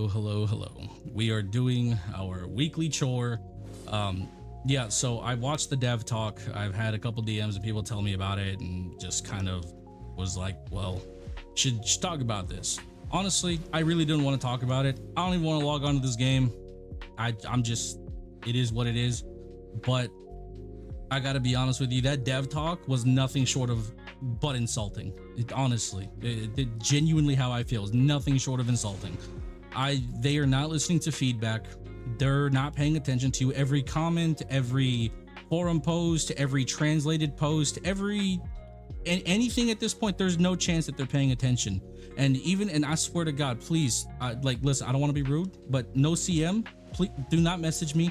hello. We are doing our weekly chore. Yeah, so I watched the dev talk. I've had a couple DMs of people tell me about it and just kind of was like, well, should talk about this. Honestly, I really didn't want to talk about it. I don't even want to log on to this game. I'm just, it is what it is. But I gotta be honest with you, that dev talk was nothing short of but insulting. Honestly, it genuinely how I feel is nothing short of insulting. They are not listening to feedback. They're not paying attention to every comment, every forum post, every translated post, anything at this point. There's no chance that they're paying attention. And I swear to God, please, listen, I don't want to be rude, but no CM, please do not message me.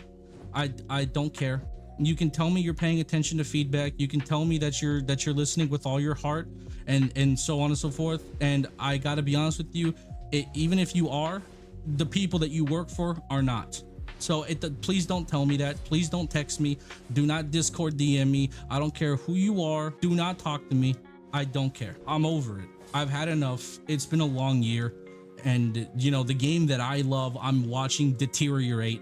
I don't care. You can tell me you're paying attention to feedback. You can tell me that you're listening with all your heart and so on and so forth. And I gotta be honest with you, even if you are, the people that you work for are not. So please don't tell me that. Please don't text me. Do not Discord DM me. I don't care who you are. Do not talk to me. I don't care. I'm over it. I've had enough. It's been a long year. And you know, the game that I love, I'm watching deteriorate.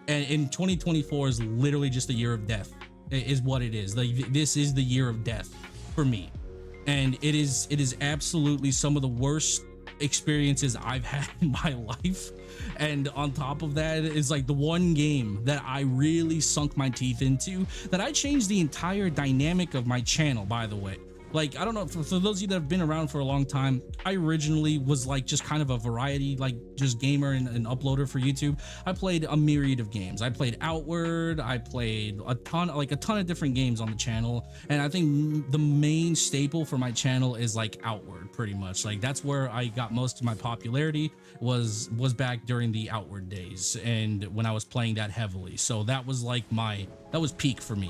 And in 2024 is literally just a year of death, is what it is. Like, this is the year of death for me. And it is absolutely some of the worst experiences I've had in my life. And on top of that is like the one game that I really sunk my teeth into, that I changed the entire dynamic of my channel, by the way. Like, I don't know, for those of you that have been around for a long time, I originally was like just kind of a variety, like just gamer and uploader for YouTube. I played a myriad of games. I played Outward, I played a ton of different games on the channel. And I think the main staple for my channel is like Outward, pretty much. Like, that's where I got most of my popularity, was back during the Outward days and when I was playing that heavily. So that was like that was peak for me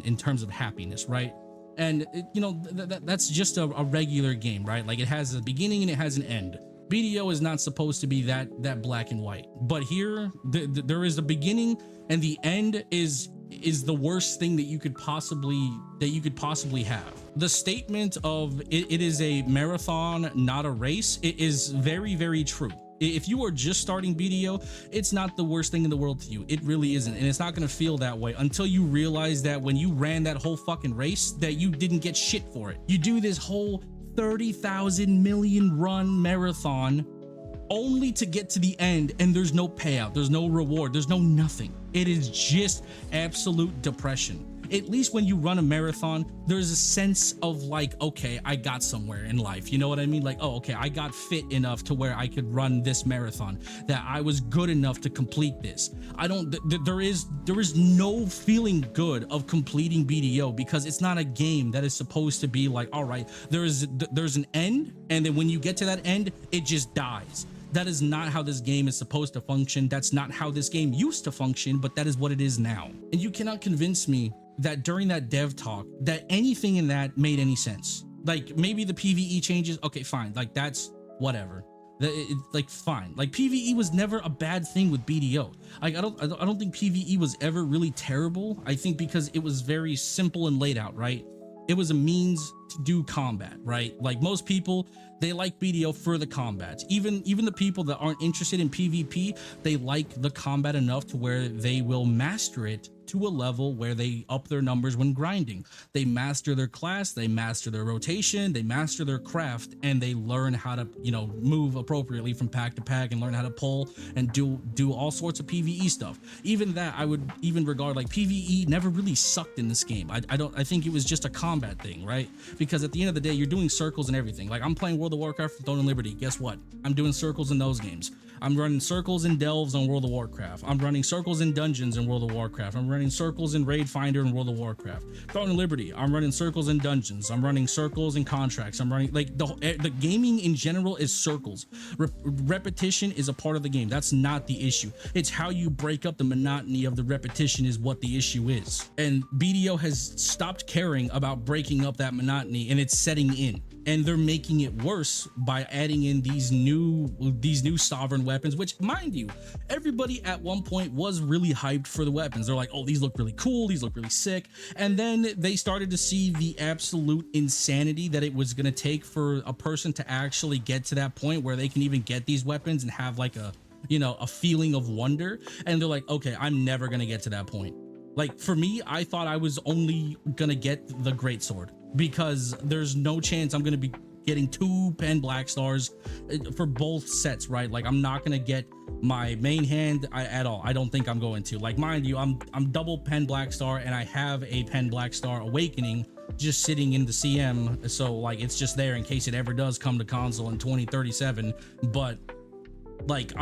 in terms of happiness, right? And you know, that's just a regular game, right? Like, it has a beginning and it has an end. BDO is not supposed to be that black and white, but here there is a beginning, and the end is the worst thing that you could possibly have. The statement of it is a marathon, not a race, it is very, very true. If you are just starting BDO, it's not the worst thing in the world to you. It really isn't. And it's not going to feel that way until you realize that when you ran that whole fucking race, that you didn't get shit for it. You do this whole 30,000 million run marathon only to get to the end, and there's no payout, there's no reward, there's no nothing. It is just absolute depression. At least when you run a marathon, there's a sense of like, okay, I got somewhere in life. You know what I mean? Like, oh, okay, I got fit enough to where I could run this marathon, that I was good enough to complete this. There is no feeling good of completing BDO, because it's not a game that is supposed to be like, all right, there's an end, and then when you get to that end, it just dies. That is not how this game is supposed to function. That's not how this game used to function, but that is what it is now. And you cannot convince me that during that dev talk that anything in that made any sense. Like, maybe the PvE changes, okay, fine, like that's whatever. Like, fine. Like, PvE was never a bad thing with BDO. Like, I don't think PvE was ever really terrible. I think because it was very simple and laid out, right? It was a means to do combat, right? Like, most people, they like BDO for the combat. Even the people that aren't interested in PvP, they like the combat enough to where they will master it to a level where they up their numbers when grinding. They master their class, they master their rotation, they master their craft, and they learn how to, you know, move appropriately from pack to pack, and learn how to pull and do all sorts of PvE stuff. Even that, I would even regard, like, PvE never really sucked in this game. I think it was just a combat thing, right? Because at the end of the day, you're doing circles and everything. Like, I'm playing World of Warcraft with Throne and Liberty. Guess what? I'm doing circles in those games. I'm running circles and delves on World of Warcraft. I'm running circles in dungeons in World of Warcraft. I'm running circles in Raid Finder in World of Warcraft. Throne and Liberty, I'm running circles in dungeons. I'm running circles in contracts. I'm running, like, the gaming in general is circles. Repetition is a part of the game. That's not the issue. It's how you break up the monotony of the repetition is what the issue is. And BDO has stopped caring about breaking up that monotony, and it's setting in. And they're making it worse by adding in these new sovereign weapons, which, mind you, everybody at one point was really hyped for the weapons. They're like, oh, these look really cool, these look really sick. And then they started to see the absolute insanity that it was going to take for a person to actually get to that point where they can even get these weapons and have like a a feeling of wonder, and they're like, okay, I'm never gonna get to that point. Like for me, I thought I was only gonna get the great sword because there's no chance I'm gonna be getting 2 pen black stars for both sets, right? Like I'm not gonna get my main hand at all. I don't think I'm going to. Like, mind you, I'm double pen black star, and I have a pen black star awakening just sitting in the CM, so like it's just there in case it ever does come to console in 2037. But like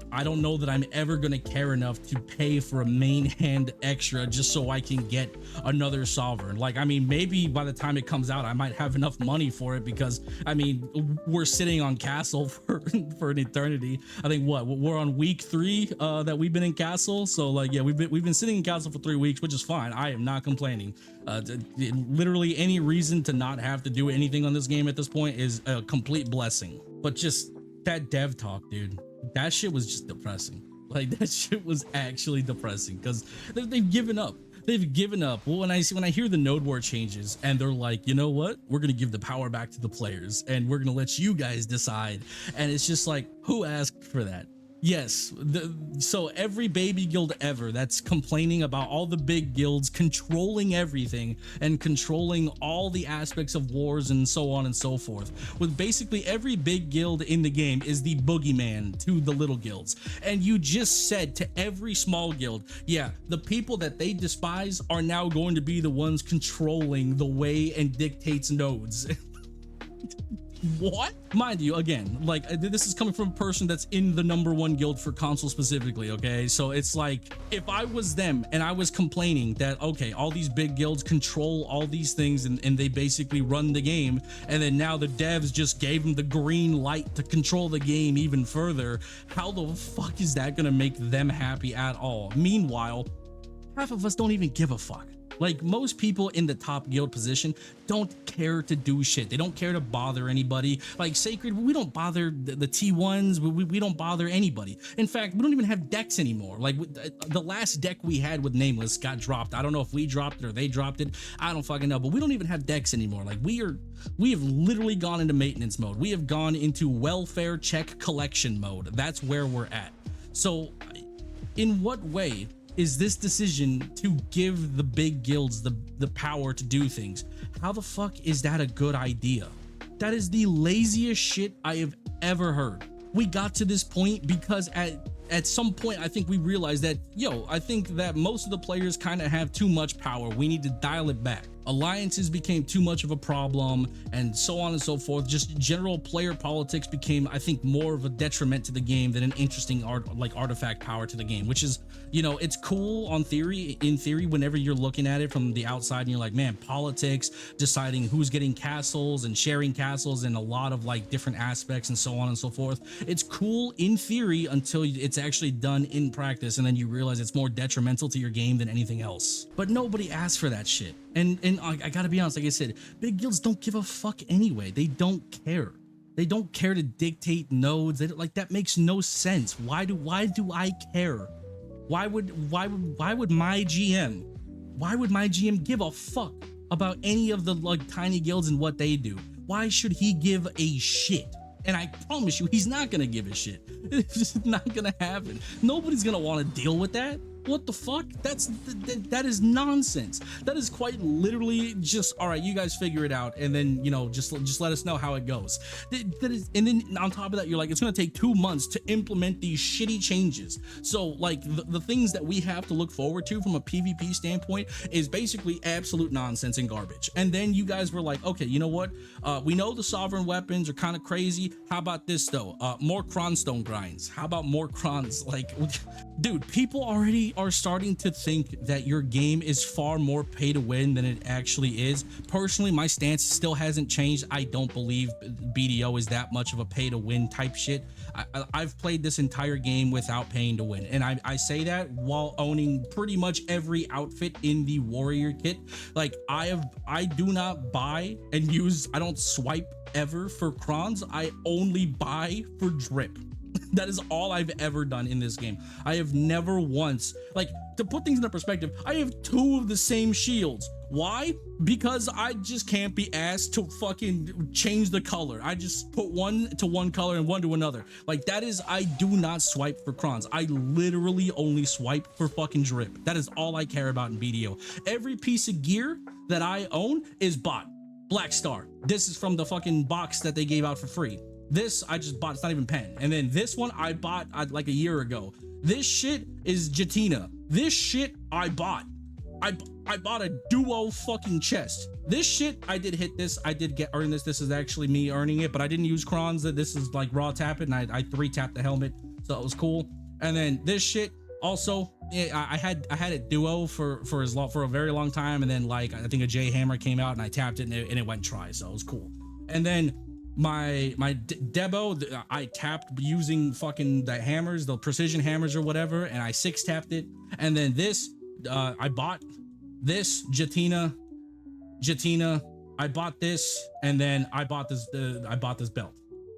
I don't know that I'm ever gonna care enough to pay for a main hand extra just so I can get another sovereign. Like, I mean, maybe by the time it comes out, I might have enough money for it, because I mean, we're sitting on castle for an eternity. I think we're on week 3 that we've been in castle. So like, yeah, we've been sitting in castle for 3 weeks, which is fine. I am not complaining. Literally any reason to not have to do anything on this game at this point is a complete blessing. But just that dev talk, dude. That shit was just depressing. Like, that shit was actually depressing, because they've given up. They've given up. Well, when I hear the node war changes and they're like, you know what, we're gonna give the power back to the players and we're gonna let you guys decide, and it's just like, who asked for that? Yes, so every baby guild ever that's complaining about all the big guilds controlling everything and controlling all the aspects of wars and so on and so forth, with basically every big guild in the game is the boogeyman to the little guilds. And you just said to every small guild, yeah, the people that they despise are now going to be the ones controlling the way and dictates nodes. What? Mind you, again, like, this is coming from a person that's in the #1 guild for console specifically, okay? So it's like, if I was them and I was complaining that, okay, all these big guilds control all these things and they basically run the game, and then now the devs just gave them the green light to control the game even further, how the fuck is that gonna make them happy at all? Meanwhile, half of us don't even give a fuck. Like, most people in the top guild position don't care to do shit. They don't care to bother anybody. Like Sacred, we don't bother the T1s. We don't bother anybody. In fact, we don't even have decks anymore. Like, the last deck we had with Nameless got dropped. I don't know if we dropped it or they dropped it. I don't fucking know, but we don't even have decks anymore. Like, we have literally gone into maintenance mode. We have gone into welfare check collection mode. That's where we're at. So in what way is this decision to give the big guilds the power to do things? How the fuck is that a good idea? That is the laziest shit I have ever heard. We got to this point because at some point, I think we realized that, I think that most of the players kind of have too much power. We need to dial it back. Alliances became too much of a problem, and so on and so forth. Just general player politics became, I think, more of a detriment to the game than an interesting artifact power to the game, which is, it's cool in theory, whenever you're looking at it from the outside and you're like, man, politics, deciding who's getting castles and sharing castles and a lot of like different aspects and so on and so forth. It's cool in theory until it's actually done in practice, and then you realize it's more detrimental to your game than anything else. But nobody asked for that shit. And I gotta be honest, like I said, big guilds don't give a fuck anyway. They don't care. They don't care to dictate nodes. That makes no sense. Why do I care? Why would my GM give a fuck about any of the tiny guilds and what they do? Why should he give a shit? And I promise you, he's not gonna give a shit. It's just not gonna happen. Nobody's gonna want to deal with that. What the fuck? That is nonsense. That is quite literally just, all right, you guys figure it out, and then just let us know how it goes. And then on top of that, you're like, it's gonna take 2 months to implement these shitty changes. So like the things that we have to look forward to from a PvP standpoint is basically absolute nonsense and garbage. And then you guys were like, okay, you know what? We know the sovereign weapons are kind of crazy. How about this though? More cronstone grinds. How about more crons? Like, dude, people already are starting to think that your game is far more pay to win than it actually is. Personally, my stance still hasn't changed. I don't believe BDO is that much of a pay to win type shit. I've played this entire game without paying to win, and I say that while owning pretty much every outfit in the warrior kit. Like, I do not buy and use, I don't swipe ever for crons. I only buy for drip. That is all I've ever done in this game. I have never once, like, to put things into perspective, I have 2 of the same shields. Why? Because I just can't be asked to fucking change the color. I just put one to one color and one to another. Like, that is, I do not swipe for crons. I literally only swipe for fucking drip. That is all I care about in BDO. Every piece of gear that I own is bought. Black Star. This is from the fucking box that they gave out for free. This I just bought. It's not even pen. And then this one I bought like a year ago. This shit is Jatina. This shit I bought. I bought a duo fucking chest. This shit, I did hit this. I did earn this. This is actually me earning it, but I didn't use crons. This is like raw tap it, and I 3-tapped the helmet, so it was cool. And then this shit also, yeah, I had it duo for a very long time, and then like I think a J hammer came out and I tapped it and it went try, so it was cool. And then my Debo, I tapped using fucking the hammers, the precision hammers or whatever, and I 6-tapped it. And then this, I bought this Jatina. I bought this, and then I bought this. I bought this belt.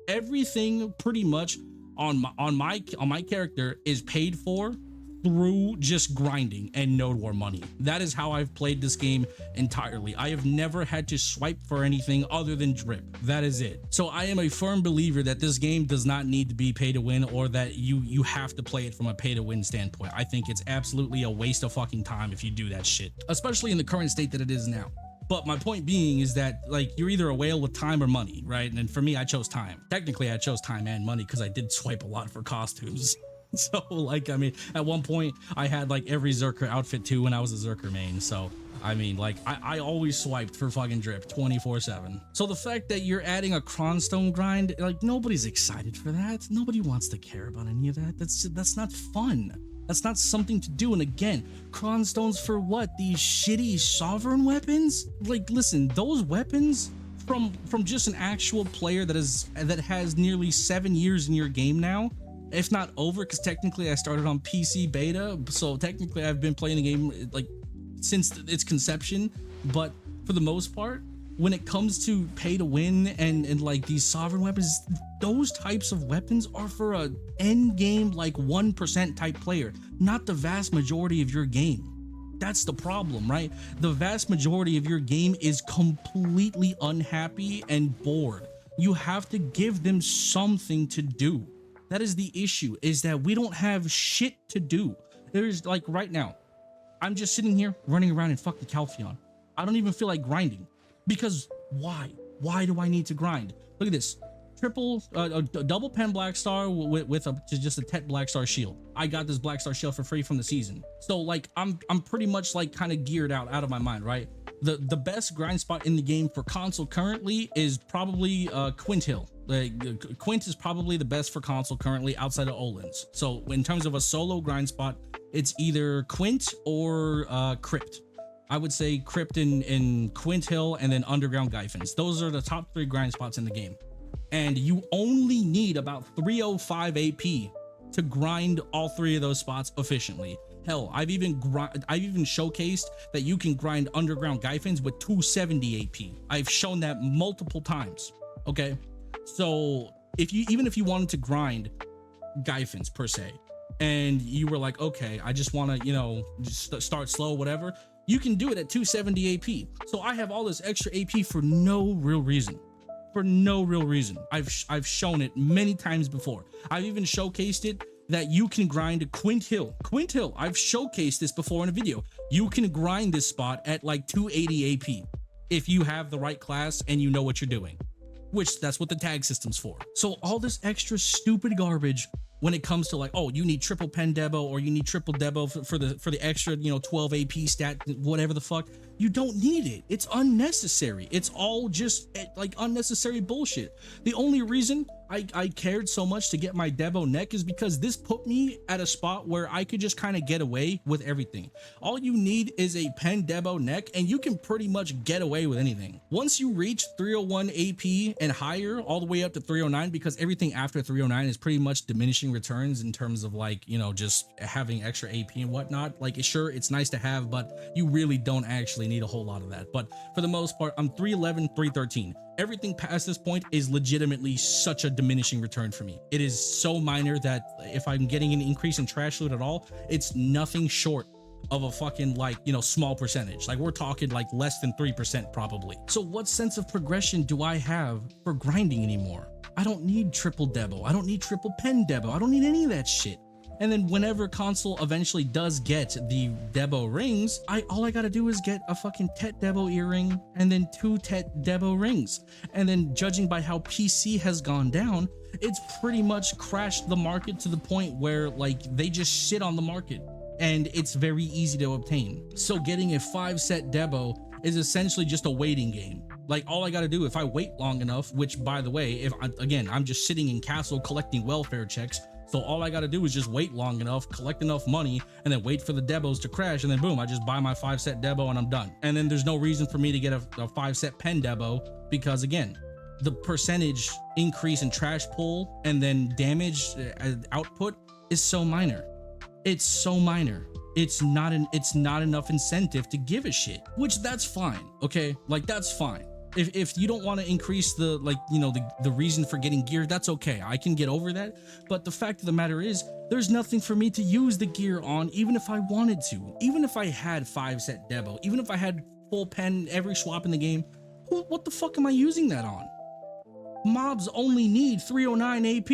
Everything pretty much on my character is paid for through just grinding and node war money. That is how I've played this game entirely. I have never had to swipe for anything other than drip. That is it. So I am a firm believer that this game does not need to be pay to win, or that you have to play it from a pay to win standpoint. I think it's absolutely a waste of fucking time if you do that shit, especially in the current state that it is now. But my point being is that, like, you're either a whale with time or money, right? And for me, I chose time. Technically, I chose time and money because I did swipe a lot for costumes. So, like, I mean, at one point, I had, like, every Zerker outfit, too, when I was a Zerker main. So, I mean, like, I always swiped for fucking drip 24/7. So the fact that you're adding a Cronstone grind, like, nobody's excited for that. Nobody wants to care about any of that. That's not fun. That's not something to do. And again, Cronstones for what? These shitty sovereign weapons? Like, listen, those weapons from just an actual player that has nearly 7 years in your game now, if not over, because technically I started on PC beta, so technically I've been playing the game like since its conception. But for the most part, when it comes to pay to win and like these sovereign weapons, those types of weapons are for a end game like 1% type player, not the vast majority of your game. That's the problem, right? The vast majority of your game is completely unhappy and bored. You have to give them something to do. That is the issue, is that we don't have shit to do. There's like right now, I'm just sitting here running around in fucking Calpheon. I don't even feel like grinding, because why? Why do I need to grind? Look at this. Double pen Black Star with just a Tet Black Star shield. I got this Black Star shield for free from the season. So like I'm pretty much like kind of geared out of my mind, right? The best grind spot in the game for console currently is probably Quint Hill. Like Quint is probably the best for console currently outside of Olin's. So in terms of a solo grind spot, it's either Quint or Crypt. I would say Crypt in Quint Hill, and then Underground Gyphins. Those are the top 3 grind spots in the game. And you only need about 305 AP to grind all 3 of those spots efficiently. Hell, I've even showcased that you can grind Underground Gyphins with 270 AP. I've shown that multiple times. Okay, so even if you wanted to grind Gyphins per se, and you were like, okay, I just want to, just start slow, whatever, you can do it at 270 AP. So I have all this extra AP for no real reason. For no real reason. I've shown it many times before. I've even showcased it that you can grind Quint Hill. Quint Hill, I've showcased this before in a video. You can grind this spot at like 280 AP if you have the right class and you know what you're doing, which that's what the tag system's for. So all this extra stupid garbage when it comes to like, oh, you need triple pen Debo or you need triple Debo for the extra, 12 AP stat, whatever the fuck. You don't need it. It's unnecessary. It's all just like unnecessary bullshit. The only reason I cared so much to get my Debo neck is because this put me at a spot where I could just kind of get away with everything. All you need is a pen Debo neck and you can pretty much get away with anything. Once you reach 301 AP and higher, all the way up to 309, because everything after 309 is pretty much diminishing returns in terms of like, just having extra AP and whatnot. Like, sure, it's nice to have, but you really don't actually need a whole lot of that. But for the most part, I'm 311, 313. Everything past this point is legitimately such a diminishing return for me. It is so minor that if I'm getting an increase in trash loot at all, it's nothing short of a fucking like, you know, small percentage. Like we're talking like less than 3% probably. So what sense of progression do I have for grinding anymore? I don't need triple Debo. I don't need triple pen Debo. I don't need any of that shit. And then whenever console eventually does get the Debo rings, all I gotta do is get a fucking Tet Debo earring and then 2 Tet Debo rings. And then judging by how PC has gone down, it's pretty much crashed the market to the point where like they just shit on the market and it's very easy to obtain. So getting a 5-set Debo is essentially just a waiting game. Like all I gotta do, if I wait long enough, which by the way, I'm just sitting in castle collecting welfare checks. So all I got to do is just wait long enough, collect enough money, and then wait for the Debos to crash, and then boom, I just buy my 5-set Debo and I'm done. And then there's no reason for me to get a 5-set pen Debo because again, the percentage increase in trash pull and then damage output is so minor. It's so minor. It's not enough incentive to give a shit, which that's fine. Okay, like that's fine. If you don't want to increase the, like, you know, the reason for getting gear, that's okay. I can get over that. But the fact of the matter is, there's nothing for me to use the gear on, even if I wanted to. Even if I had 5-set Debo, even if I had full pen every swap in the game, what the fuck am I using that on? Mobs only need 309 AP.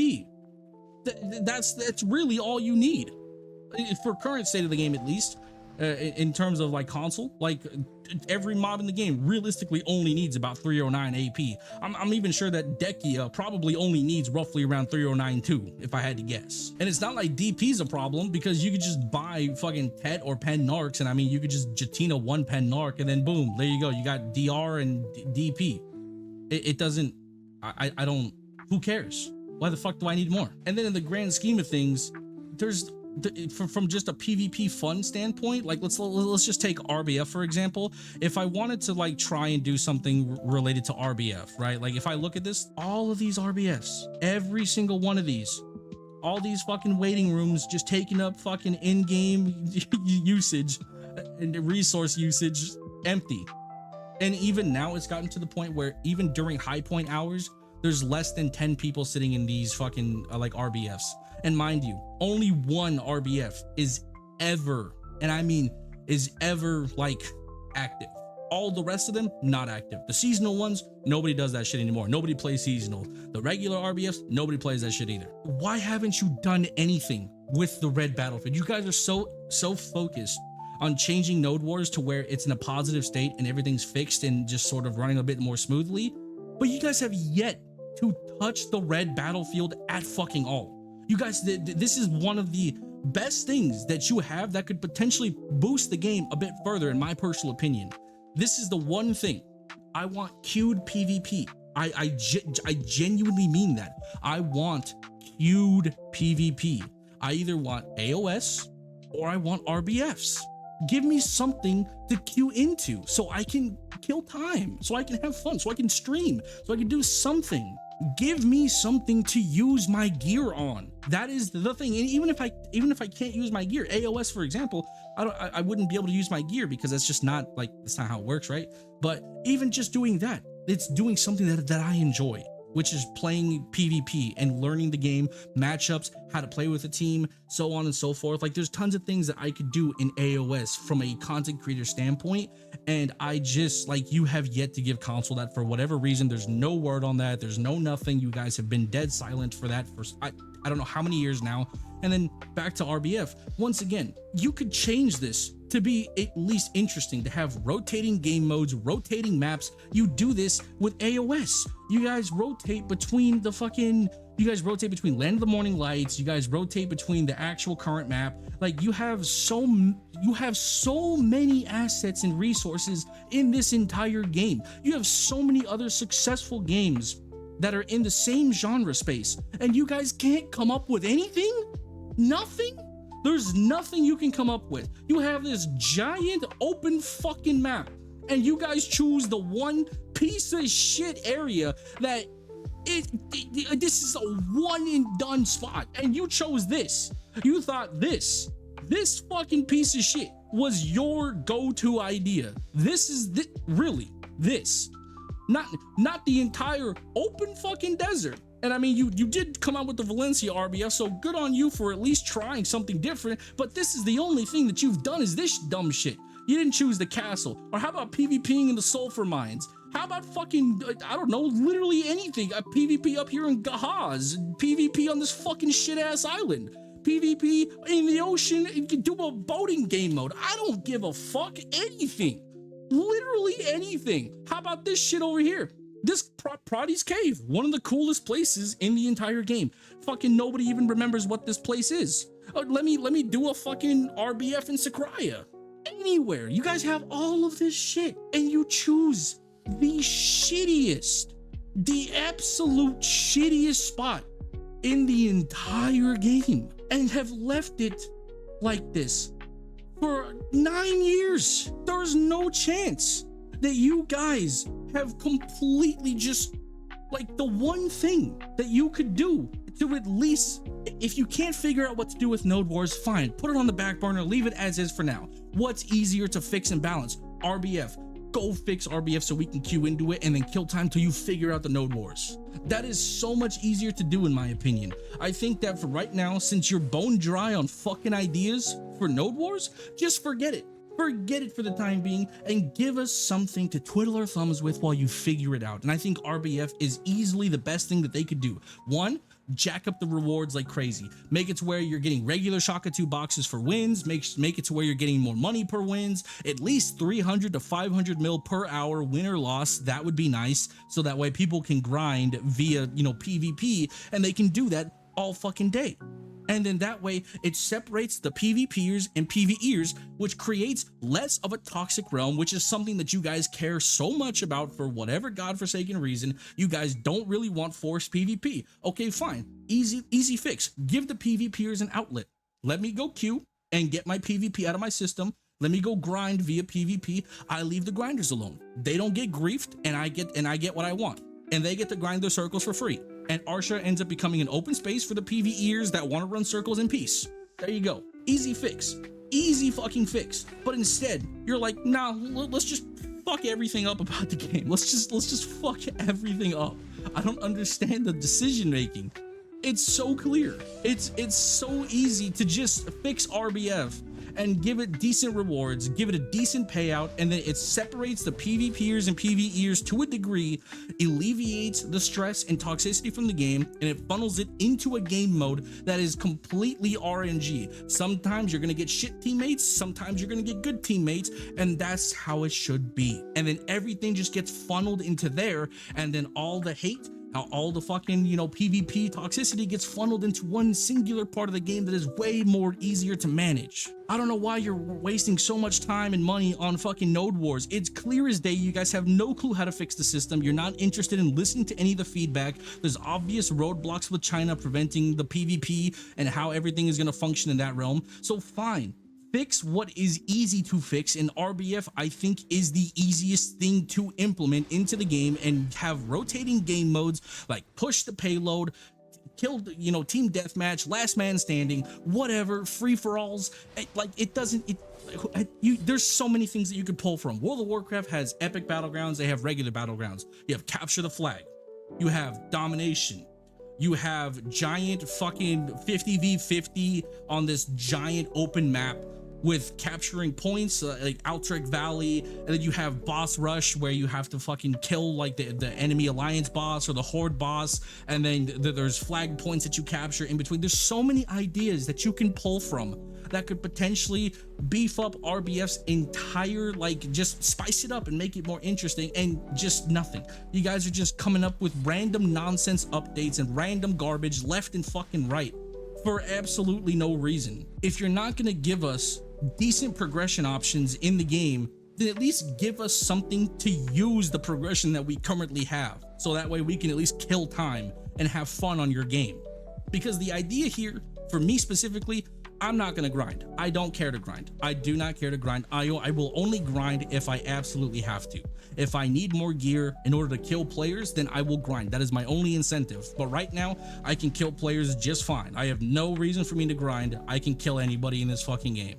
That's really all you need. For current state of the game, at least. In terms of like console, like every mob in the game realistically only needs about 309 AP. I'm even sure that Dekia probably only needs roughly around 309 too, if I had to guess. And it's not like DP's a problem because you could just buy fucking Tet or Pen Narcs, and I mean you could just Jatina 1 Pen Narc and then boom, there you go, you got DR and DP. It doesn't, I don't, who cares? Why the fuck do I need more? And then in the grand scheme of things, there's from just a PvP fun standpoint, like let's just take RBF for example. If I wanted to like try and do something related to RBF, right? Like if I look at this, all of these RBFs, every single one of these, all these fucking waiting rooms just taking up fucking in-game usage and resource usage empty. And even now it's gotten to the point where even during high point hours, there's less than 10 people sitting in these fucking like RBFs. And mind you, only one RBF is ever, and I mean is ever like active. All the rest of them, not active. The seasonal ones, nobody does that shit anymore. Nobody plays seasonal. The regular RBFs, nobody plays that shit either. Why haven't you done anything with the red battlefield? You guys are so focused on changing Node Wars to where it's in a positive state and everything's fixed and just sort of running a bit more smoothly. But you guys have yet to touch the red battlefield at fucking all. You guys, this is one of the best things that you have that could potentially boost the game a bit further, in my personal opinion. This is the one thing. I want queued PvP. I genuinely mean that. I want queued PvP. I either want AOS or I want RBFs. Give me something to queue into so I can kill time, so I can have fun, so I can stream, so I can do something. Give me something to use my gear on. That is the thing. And even if I can't use my gear, AOS for example, I wouldn't be able to use my gear because that's just not like, that's not how it works, right? But even just doing that, it's doing something that I enjoy, which is playing PvP and learning the game, matchups, how to play with a team, so on and so forth. Like there's tons of things that I could do in AOS from a content creator standpoint. And I just, like, you have yet to give console that for whatever reason. There's no word on that. There's no nothing. You guys have been dead silent for that for, I don't know how many years now. And then back to RBF. Once again, you could change this to be at least interesting, to have rotating game modes, rotating maps. You do this with AOS. You guys rotate between the fucking, you guys rotate between Land of the Morning Lights. You guys rotate between the actual current map. Like you have so many assets and resources in this entire game. You have so many other successful games that are in the same genre space, and you guys can't come up with anything? Nothing? There's nothing you can come up with. You have this giant open fucking map, and you guys choose the one piece of shit area that this is a one and done spot, and you chose this. You thought this fucking piece of shit was your go-to idea. This is really this. Not the entire open fucking desert And I mean, you did come out with the Valencia RBF, so good on you for at least trying something different, but this is the only thing that you've done is this dumb shit. You didn't choose the castle. Or how about PvPing in the sulfur mines? How about fucking, I don't know, literally anything. A PvP up here in Gahaz, PvP on this fucking shit-ass island, PvP in the ocean, you can do a boating game mode. I don't give a fuck anything. Literally anything. How about this shit over here? This Proddy's Cave, one of the coolest places in the entire game. Fucking nobody even remembers what this place is. Let me do a fucking RBF in Sakraya. Anywhere. You guys have all of this shit and you choose the shittiest, the absolute shittiest spot in the entire game and have left it like this for 9 years. There's no chance that you guys have completely just, like, the one thing that you could do to at least, if you can't figure out what to do with Node Wars, fine, put it on the back burner, leave it as is for now. What's easier to fix and balance? RBF. Go fix RBF so we can queue into it and then kill time till you figure out the Node Wars. That is so much easier to do in my opinion. I think that for right now, since you're bone dry on fucking ideas for Node Wars, just forget it. Forget it for the time being and give us something to twiddle our thumbs with while you figure it out. And I think RBF is easily the best thing that they could do. One, jack up the rewards like crazy. Make it to where you're getting regular Shaka 2 boxes for wins. Make it to where you're getting more money per wins. At least 300 to 500 mil per hour, win or loss. That would be nice. So that way people can grind via, PvP, and they can do that all fucking day. And then that way it separates the PvPers and PvEers, which creates less of a toxic realm, which is something that you guys care so much about for whatever godforsaken reason. You guys don't really want forced PvP. Okay, fine. Easy fix. Give the PvPers an outlet. Let me go queue and get my PvP out of my system. Let me go grind via PvP. I leave the grinders alone. They don't get griefed, and I get what I want. And they get to grind their circles for free. And Arsha ends up becoming an open space for the PvEers that want to run circles in peace. There you go. Easy fix. Easy fucking fix. But instead, you're like, nah, let's just fuck everything up about the game. Let's just fuck everything up. I don't understand the decision making. It's so clear. It's so easy to just fix RBF and give it decent rewards, give it a decent payout, and then it separates the PvPers and PvEers to a degree, alleviates the stress and toxicity from the game, and it funnels it into a game mode that is completely RNG. Sometimes you're gonna get shit teammates, sometimes you're gonna get good teammates, and that's how it should be. And then everything just gets funneled into there, and then all the hate, all the fucking, PvP toxicity gets funneled into one singular part of the game that is way more easier to manage. I don't know why you're wasting so much time and money on fucking Node Wars. It's clear as day you guys have no clue how to fix the system. You're not interested in listening to any of the feedback. There's obvious roadblocks with China preventing the PvP and how everything is going to function in that realm. So fine. Fix what is easy to fix, and RBF I think is the easiest thing to implement into the game, and have rotating game modes like push the payload, kill, team deathmatch, last man standing, whatever, free for alls. Like, there's so many things that you could pull from. World of Warcraft has epic battlegrounds, they have regular battlegrounds. You have capture the flag, you have domination, you have giant fucking 50v50 on this giant open map with capturing points like Outrek Valley, and then you have boss rush where you have to fucking kill like the enemy alliance boss or the horde boss, and then there's flag points that you capture in between. There's so many ideas that you can pull from that could potentially beef up RBF's entire, like, just spice it up and make it more interesting, and just nothing. You guys are just coming up with random nonsense updates and random garbage left and fucking right for absolutely no reason. If you're not gonna give us decent progression options in the game, then at least give us something to use the progression that we currently have, so that way we can at least kill time and have fun on your game. Because the idea here, for me specifically, I'm not gonna grind. I don't care to grind. I do not care to grind. I will only grind if I absolutely have to. If I need more gear in order to kill players, then I will grind. That is my only incentive. But right now, I can kill players just fine. I have no reason for me to grind. I can kill anybody in this fucking game.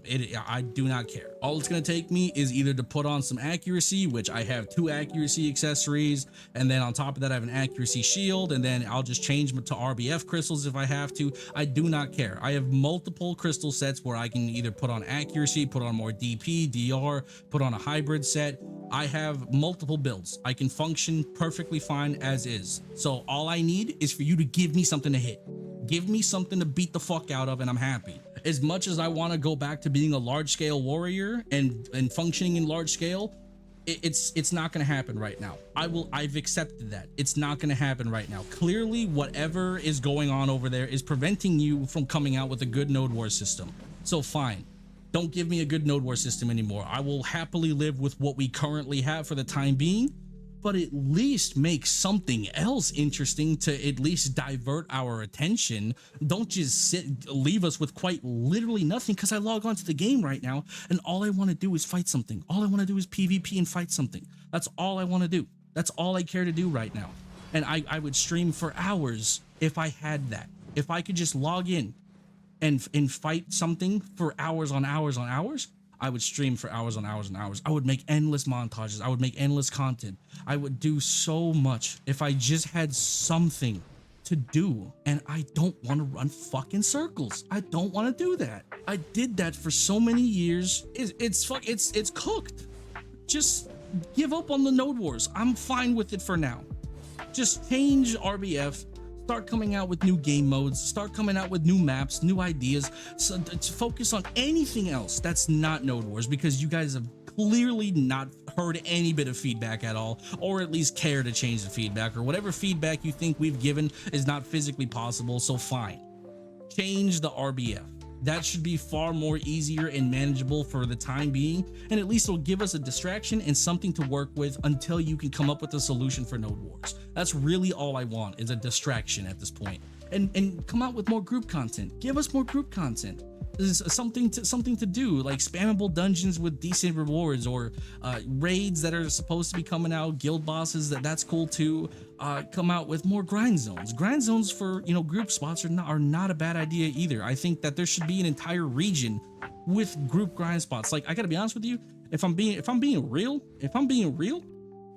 I do not care. All it's gonna take me is either to put on some accuracy, which I have 2 accuracy accessories, and then on top of that, I have an accuracy shield, and then I'll just change to RBF crystals if I have to. I do not care. I have multiple crystal sets where I can either put on accuracy, put on more DP, DR, put on a hybrid set. I have multiple builds. I can function perfectly fine as is. So all I need is for you to give me something to hit. Give me something to beat the fuck out of, and I'm happy. As much as I want to go back to being a large scale warrior and functioning in large scale, it's not going to happen right now. I've accepted that it's not going to happen right now. Clearly, whatever is going on over there is preventing you from coming out with a good node war system. So fine. Don't give me a good node war system anymore. I will happily live with what we currently have for the time being, but at least make something else interesting to at least divert our attention. Don't just leave us with quite literally nothing, because I log onto the game right now and all I want to do is fight something. All I want to do is PvP and fight something. That's all I want to do. That's all I care to do right now. And I would stream for hours if I had that. If I could just log in and fight something for hours on hours on hours, I would stream for hours on hours and hours. I would make endless montages. I would make endless content. I would do so much if I just had something to do. And I don't want to run fucking circles. I don't want to do that. I did that for so many years. It's cooked. Just give up on the node wars. I'm fine with it for now. Just change RBF. Start coming out with new game modes, start coming out with new maps, new ideas, so to focus on anything else that's not Node Wars, because you guys have clearly not heard any bit of feedback at all, or at least care to change the feedback, or whatever feedback you think we've given is not physically possible. So fine, change the RBF. That should be far more easier and manageable for the time being, and at least it'll give us a distraction and something to work with until you can come up with a solution for Node Wars. That's really all I want, is a distraction at this point. And come out with more group content. Give us more group content. There's something to do, like spammable dungeons with decent rewards, or raids that are supposed to be coming out, guild bosses, that's cool too. Come out with more grind zones. Grind zones for, you know, group spots are not a bad idea either. I think that there should be an entire region with group grind spots. Like, I gotta be honest with you, if I'm being real,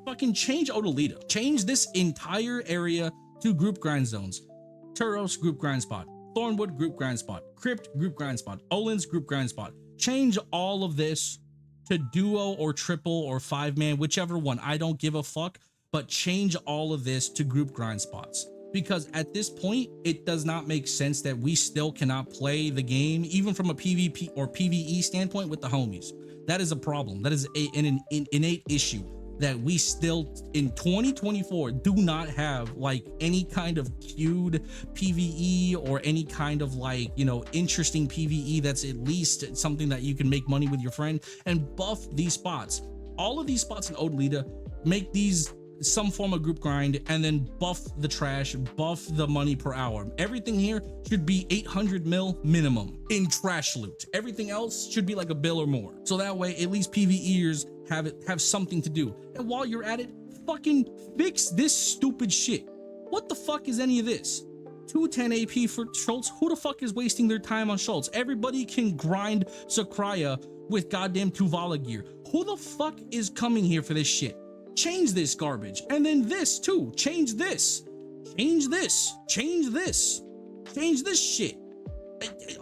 fucking change Odalita. Change this entire area to group grind zones. Turos group grind spot. Thornwood group grind spot, Crypt group grind spot, Olin's group grind spot. Change all of this to duo or triple or 5-man, whichever one. I don't give a fuck, but change all of this to group grind spots, because at this point it does not make sense that we still cannot play the game even from a PvP or PvE standpoint with the homies. That is a problem. That is an innate issue, that we still in 2024 do not have like any kind of queued PvE or any kind of, like, you know, interesting PvE that's at least something that you can make money with your friend, and buff these spots. All of these spots in Odalita, make these some form of group grind, and then buff the trash, buff the money per hour. Everything here should be 800 mil minimum in trash loot. Everything else should be like a bill or more, so that way at least PvEers have something to do. And while you're at it, fucking fix this stupid shit. What the fuck is any of this? 210 AP for Schultz? Who the fuck is wasting their time on Schultz? Everybody can grind Sakraya with goddamn Tuvala gear. Who the fuck is coming here for this shit? Change this garbage. And then this too. Change this. Change this. Change this. Change this shit.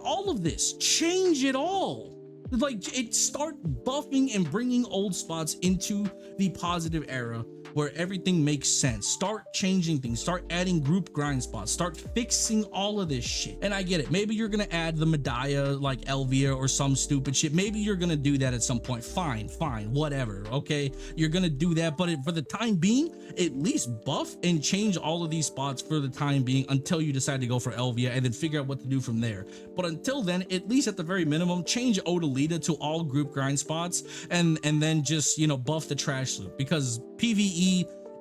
All of this. Change it all. Like, start buffing and bringing old spots into the positive era where everything makes sense. Start changing things, start adding group grind spots, start fixing all of this shit. And I get it, maybe you're gonna add the Medaya like Elvia or some stupid shit. Maybe you're gonna do that at some point. Fine, whatever, okay? You're gonna do that, but for the time being, at least buff and change all of these spots for the time being until you decide to go for Elvia and then figure out what to do from there. But until then, at least at the very minimum, change Odalita to all group grind spots and then just, you know, buff the trash loop, because PvE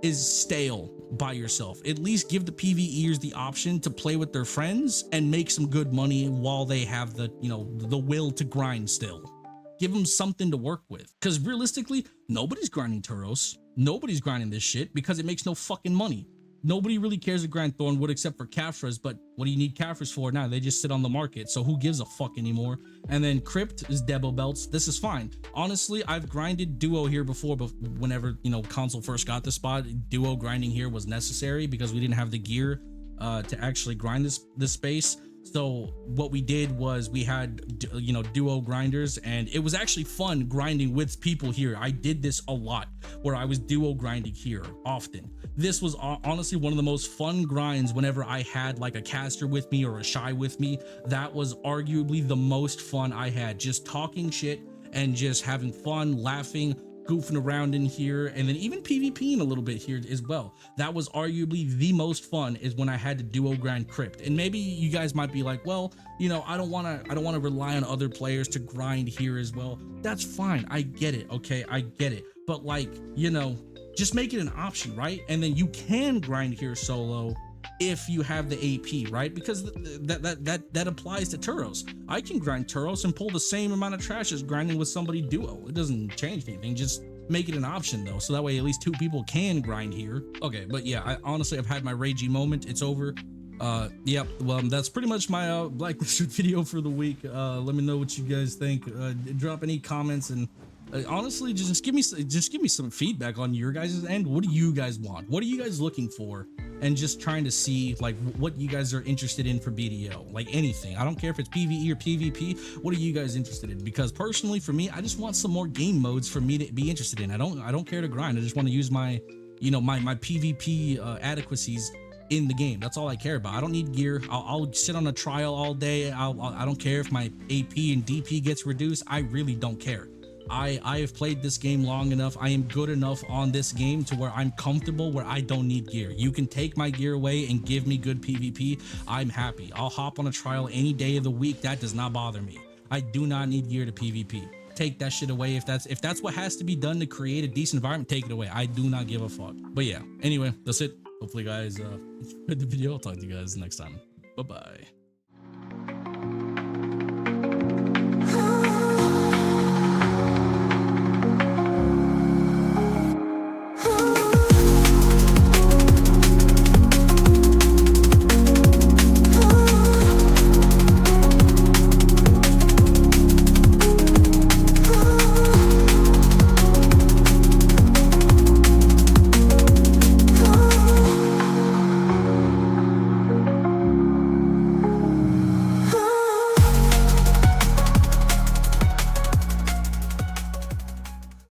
is stale by yourself. At least give the PvEers the option to play with their friends and make some good money while they have the, you know, the will to grind still. Give them something to work with. Because realistically, nobody's grinding Turos. Nobody's grinding this shit because it makes no fucking money. Nobody really cares to grind Thornwood except for Caphras, but what do you need Caphras for now? They just sit on the market, so who gives a fuck anymore? And then Crypt is Debo belts. This is fine. Honestly, I've grinded Duo here before, but whenever, you know, console first got the spot, Duo grinding here was necessary because we didn't have the gear to actually grind this space. So what we did was we had, you know, duo grinders, and it was actually fun grinding with people here. I did this a lot where I was duo grinding here often. This was honestly one of the most fun grinds whenever I had like a caster with me or a shy with me. That was arguably the most fun I had, just talking shit and just having fun, laughing, goofing around in here, and then even PvPing a little bit here as well. That was arguably the most fun, is when I had to duo grind Crypt. And maybe you guys might be like, well, you know, I don't want to rely on other players to grind here as well. That's fine. I get it. Okay, I get it. But like, you know, just make it an option, right? And then you can grind here solo if you have the AP, right? Because that applies to Turos. I can grind Turos and pull the same amount of trash as grinding with somebody duo. It doesn't change anything. Just make it an option though, so that way at least 2 people can grind here. Okay, but yeah, I honestly, I've had my ragey moment. It's over. Yep. Well, that's pretty much my blacklisted video for the week. Let me know what you guys think. Drop any comments, and honestly, just give me some feedback on your guys' end. What do you guys want? What are you guys looking for? And just trying to see like what you guys are interested in for BDO, like anything. I don't care if it's PvE or PvP. What are you guys interested in? Because personally, for me, I just want some more game modes for me to be interested in. I don't care to grind. I just want to use my, you know, my PvP adequacies in the game. That's all I care about. I don't need gear. I'll sit on a trial all day. I don't care if my AP and DP gets reduced. I really don't care. I have played this game long enough. I am good enough on this game to where I'm comfortable, where I don't need gear. You can take my gear away and give me good PvP. I'm happy. I'll hop on a trial any day of the week. That does not bother me. I do not need gear to PvP. Take that shit away. If that's what has to be done to create a decent environment, take it away. I do not give a fuck. But yeah, anyway, that's it. Hopefully guys enjoyed the video. I'll talk to you guys next time. Bye bye.